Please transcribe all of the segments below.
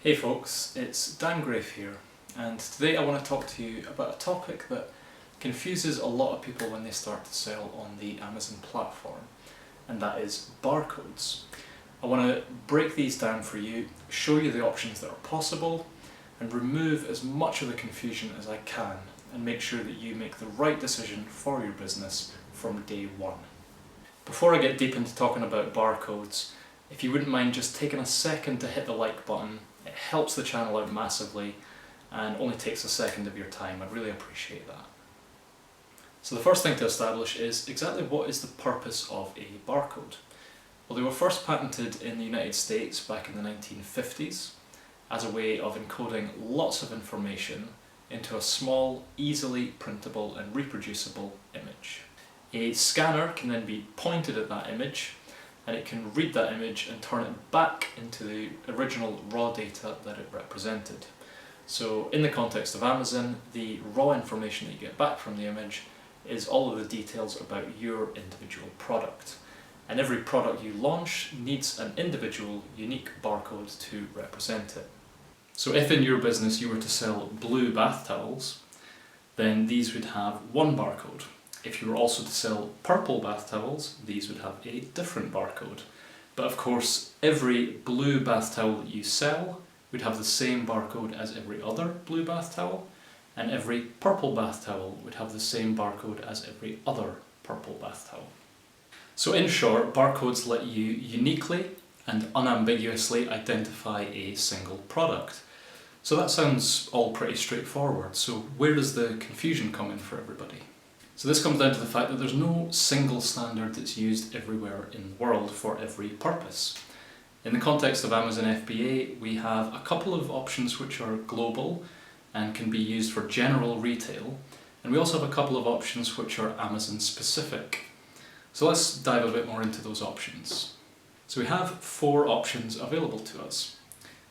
Hey folks, it's Dan Grave here, and today I want to talk to you about a topic that confuses a lot of people when they start to sell on the Amazon platform, and that is barcodes. I want to break these down for you, show you the options that are possible, and remove as much of the confusion as I can, and make sure that you make the right decision for your business from day one. Before I get deep into talking about barcodes, if you wouldn't mind just taking a second to hit the like button, it helps the channel out massively and only takes a second of your time. I'd really appreciate that. So the first thing to establish is exactly what is the purpose of a barcode. Well, they were first patented in the United States back in the 1950s as a way of encoding lots of information into a small, easily printable and reproducible image. A scanner can then be pointed at that image and it can read that image and turn it back into the original raw data that it represented. So in the context of Amazon, the raw information that you get back from the image is all of the details about your individual product. And every product you launch needs an individual, unique barcode to represent it. So if in your business you were to sell blue bath towels, then these would have one barcode. If you were also to sell purple bath towels, these would have a different barcode. But of course, every blue bath towel that you sell would have the same barcode as every other blue bath towel, and every purple bath towel would have the same barcode as every other purple bath towel. So in short, barcodes let you uniquely and unambiguously identify a single product. So that sounds all pretty straightforward, so where does the confusion come in for everybody? So this comes down to the fact that there's no single standard that's used everywhere in the world for every purpose. In the context of Amazon FBA, we have a couple of options which are global and can be used for general retail, and we also have a couple of options which are Amazon specific. So let's dive a bit more into those options. So we have 4 options available to us.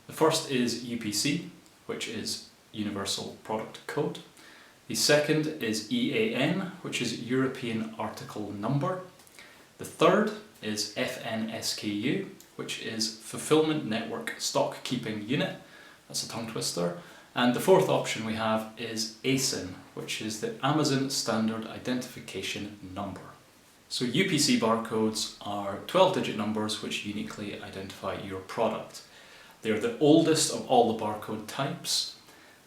The first is UPC, which is Universal Product Code. The second is EAN, which is European Article Number. The third is FNSKU, which is Fulfillment Network Stock Keeping Unit. That's a tongue twister. And the fourth option we have is ASIN, which is the Amazon Standard Identification Number. So UPC barcodes are 12-digit numbers which uniquely identify your product. They're the oldest of all the barcode types.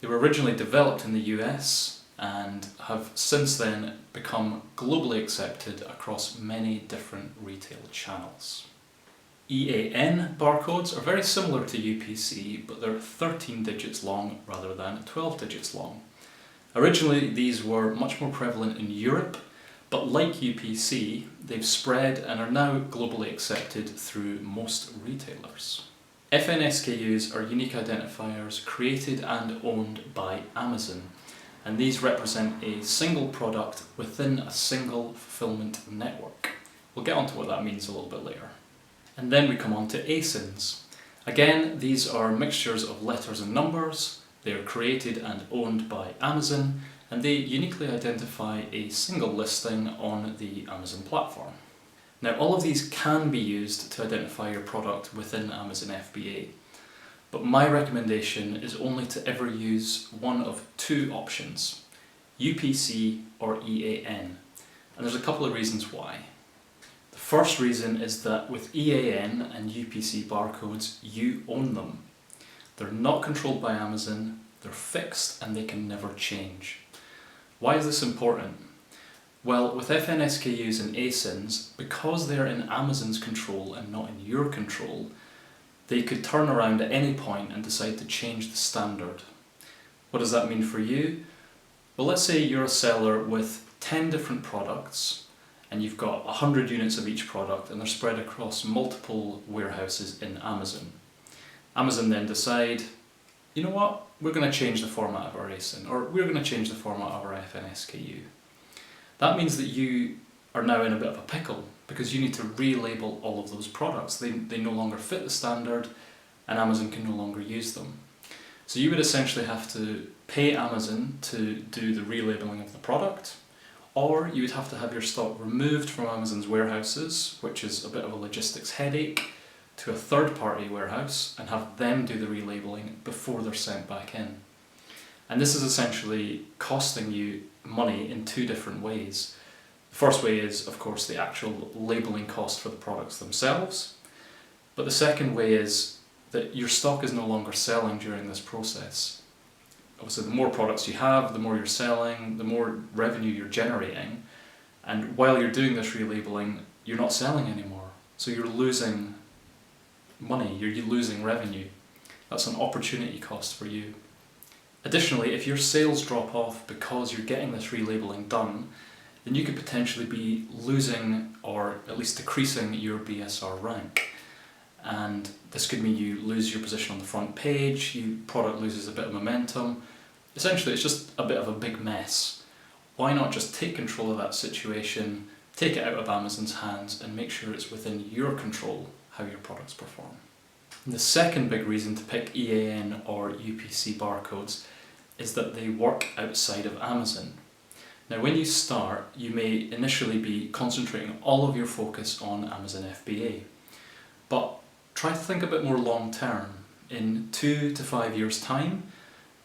They were originally developed in the US and have since then become globally accepted across many different retail channels. EAN barcodes are very similar to UPC, but they're 13 digits long rather than 12 digits long. Originally these were much more prevalent in Europe, but like UPC, they've spread and are now globally accepted through most retailers. FNSKUs are unique identifiers created and owned by Amazon, and these represent a single product within a single fulfillment network. We'll get onto what that means a little bit later. And then we come on to ASINs. Again, these are mixtures of letters and numbers. They are created and owned by Amazon, and they uniquely identify a single listing on the Amazon platform. Now, all of these can be used to identify your product within Amazon FBA, but my recommendation is only to ever use one of 2 options, UPC or EAN, and there's a couple of reasons why. The first reason is that with EAN and UPC barcodes, you own them. They're not controlled by Amazon, they're fixed and they can never change. Why is this important? Well, with FNSKUs and ASINs, because they're in Amazon's control and not in your control, they could turn around at any point and decide to change the standard. What does that mean for you? Well, let's say you're a seller with 10 different products and you've got 100 units of each product and they're spread across multiple warehouses in Amazon. Amazon then decide, you know what, we're going to change the format of our ASIN, or we're going to change the format of our FNSKU. That means that you are now in a bit of a pickle because you need to relabel all of those products. They no longer fit the standard and Amazon can no longer use them. So you would essentially have to pay Amazon to do the relabeling of the product, or you would have to have your stock removed from Amazon's warehouses, which is a bit of a logistics headache, to a third-party warehouse and have them do the relabeling before they're sent back in. And this is essentially costing you money in two different ways. The first way is, of course, the actual labeling cost for the products themselves. But the second way is that your stock is no longer selling during this process. Obviously, the more products you have, the more you're selling, the more revenue you're generating. And while you're doing this relabeling, you're not selling anymore. So you're losing money, you're losing revenue. That's an opportunity cost for you. Additionally, if your sales drop off because you're getting this relabeling done, then you could potentially be losing or at least decreasing your BSR rank. And this could mean you lose your position on the front page, your product loses a bit of momentum. Essentially, it's just a bit of a big mess. Why not just take control of that situation, take it out of Amazon's hands and make sure it's within your control how your products perform. And the second big reason to pick EAN or UPC barcodes is that they work outside of Amazon. Now when you start, you may initially be concentrating all of your focus on Amazon FBA, but try to think a bit more long term. In 2 to 5 years time,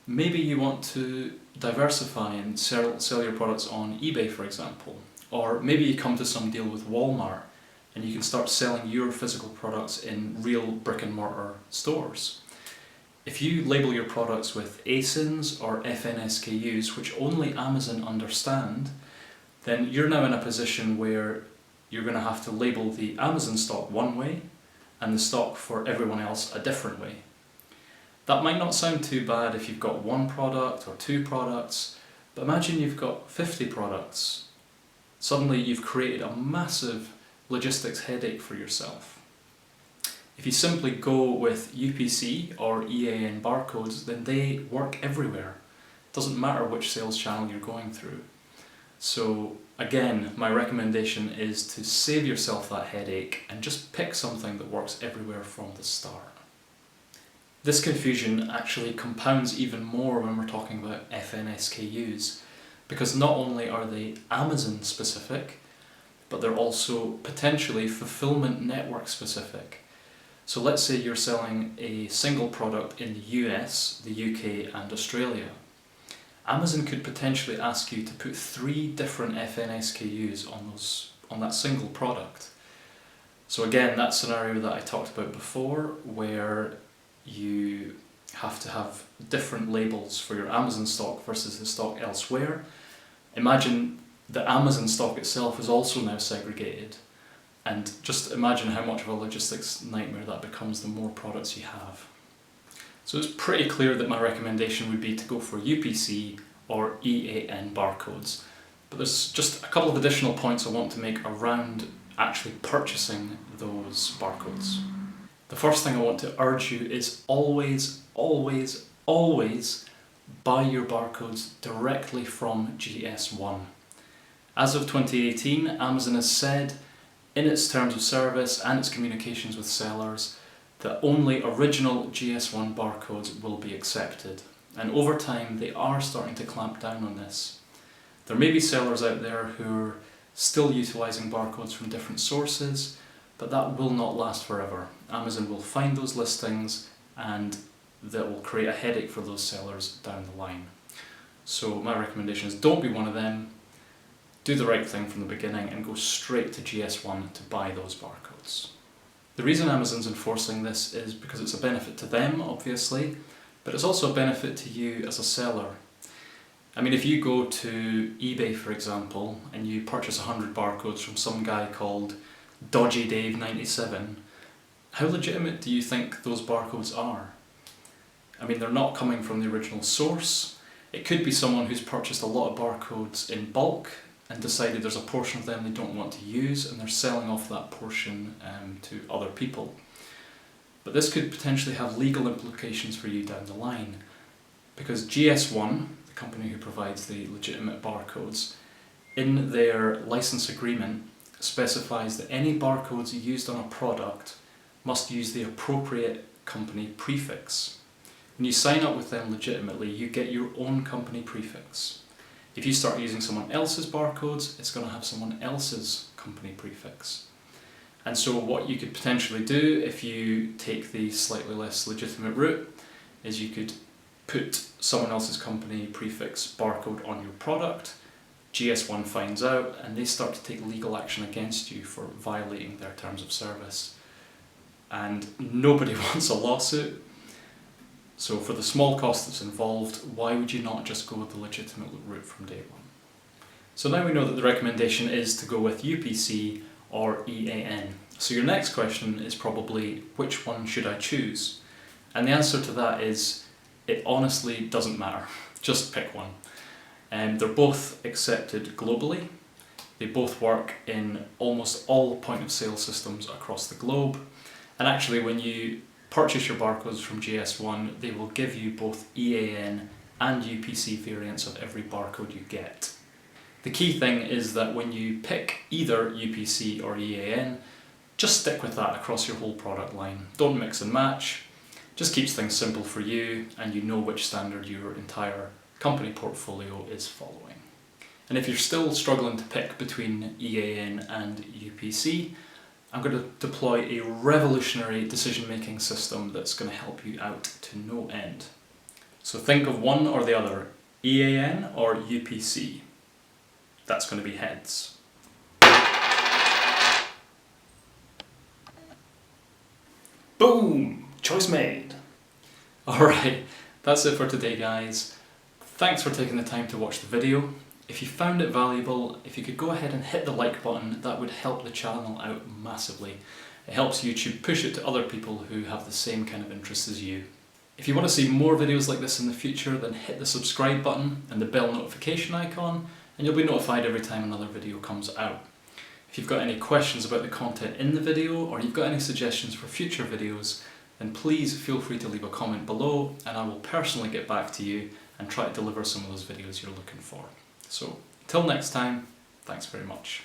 maybe you want to diversify and sell your products on eBay, for example, or maybe you come to some deal with Walmart and you can start selling your physical products in real brick and mortar stores. If you label your products with ASINs or FNSKUs, which only Amazon understand, then you're now in a position where you're going to have to label the Amazon stock one way and the stock for everyone else a different way. That might not sound too bad if you've got one product or two products, but imagine you've got 50 products. Suddenly you've created a massive logistics headache for yourself. If you simply go with UPC or EAN barcodes, then they work everywhere. It doesn't matter which sales channel you're going through. So again, my recommendation is to save yourself that headache and just pick something that works everywhere from the start. This confusion actually compounds even more when we're talking about FNSKUs, because not only are they Amazon specific, but they're also potentially fulfillment network specific. So let's say you're selling a single product in the US, the UK and Australia. Amazon could potentially ask you to put 3 different FNSKUs on that single product. So again, that scenario that I talked about before, where you have to have different labels for your Amazon stock versus the stock elsewhere. Imagine the Amazon stock itself is also now segregated. And just imagine how much of a logistics nightmare that becomes the more products you have. So it's pretty clear that my recommendation would be to go for UPC or EAN barcodes. But there's just a couple of additional points I want to make around actually purchasing those barcodes. The first thing I want to urge you is always, always, always buy your barcodes directly from GS1. As of 2018, Amazon has said in its terms of service and its communications with sellers that only original GS1 barcodes will be accepted. And over time, they are starting to clamp down on this. There may be sellers out there who are still utilising barcodes from different sources, but that will not last forever. Amazon will find those listings and that will create a headache for those sellers down the line. So my recommendation is don't be one of them. Do the right thing from the beginning and go straight to GS1 to buy those barcodes. The reason Amazon's enforcing this is because it's a benefit to them, obviously, but it's also a benefit to you as a seller. I mean, if you go to eBay, for example, and you purchase 100 barcodes from some guy called Dodgy Dave 97, how legitimate do you think those barcodes are? I mean, they're not coming from the original source. It could be someone who's purchased a lot of barcodes in bulk and decided there's a portion of them they don't want to use and they're selling off that portion to other people. But this could potentially have legal implications for you down the line, because GS1, the company who provides the legitimate barcodes, in their license agreement specifies that any barcodes used on a product must use the appropriate company prefix. When you sign up with them legitimately, you get your own company prefix. If you start using someone else's barcodes, it's going to have someone else's company prefix. And so what you could potentially do if you take the slightly less legitimate route is you could put someone else's company prefix barcode on your product, GS1 finds out, and they start to take legal action against you for violating their terms of service. And nobody wants a lawsuit. So for the small cost that's involved, why would you not just go with the legitimate route from day one? So now we know that the recommendation is to go with UPC or EAN. So your next question is probably, which one should I choose? And the answer to that is, it honestly doesn't matter. Just pick one. They're both accepted globally. They both work in almost all point of sale systems across the globe. And actually when you purchase your barcodes from GS1, they will give you both EAN and UPC variants of every barcode you get. The key thing is that when you pick either UPC or EAN, just stick with that across your whole product line. Don't mix and match. Just keeps things simple for you, and you know which standard your entire company portfolio is following. And if you're still struggling to pick between EAN and UPC, I'm going to deploy a revolutionary decision-making system that's going to help you out to no end. So think of one or the other, EAN or UPC. That's going to be heads. Boom! Choice made! Alright, that's it for today, guys. Thanks for taking the time to watch the video. If you found it valuable, if you could go ahead and hit the like button, that would help the channel out massively. It helps YouTube push it to other people who have the same kind of interests as you. If you want to see more videos like this in the future, then hit the subscribe button and the bell notification icon, and you'll be notified every time another video comes out. If you've got any questions about the content in the video, or you've got any suggestions for future videos, then please feel free to leave a comment below, and I will personally get back to you and try to deliver some of those videos you're looking for. So, till next time, thanks very much.